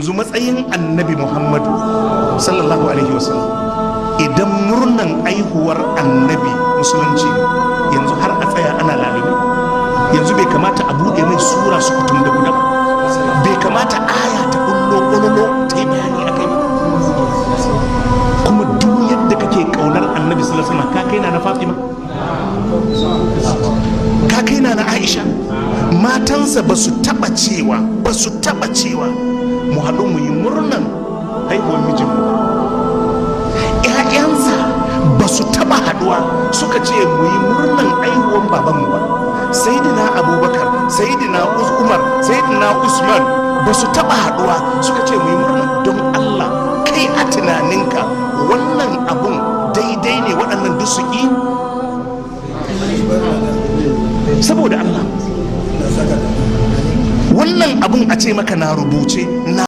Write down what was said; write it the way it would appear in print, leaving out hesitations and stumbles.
yanzu matsayin annabi Muhammadu sallallahu alaihi wasallam, idan murnan aihuwar annabi musulunci ne, yanzu har a tsaya ana lalube? Yanzu bai kamata a buɗe mai sura su kutum da guda? Bai kamata aya ta bullo ta yi bayani a kai? Kuma duk yadda kake kaunar annabi sallallahu alaihi wasallam, ka kai na Fatima, ka kai na Aisha, matansa ba su taba cewa mu haɗu mu yi murnan haihuwar mijinmu. ‘Ya'yansa ba su taba haɗuwa suka ce mu yi murnan haihuwar babanmu ba. Sayyidina Abubakar, Sayyidina Umar, Sayyidina Usman ba su taba haɗuwa suka ce mu yi murnan. Don Allah, kai a tunaninka wannan abun daidai ne waɗannan duk su ƙi? Saboda Allah, wannan abun a ce maka na rubuce na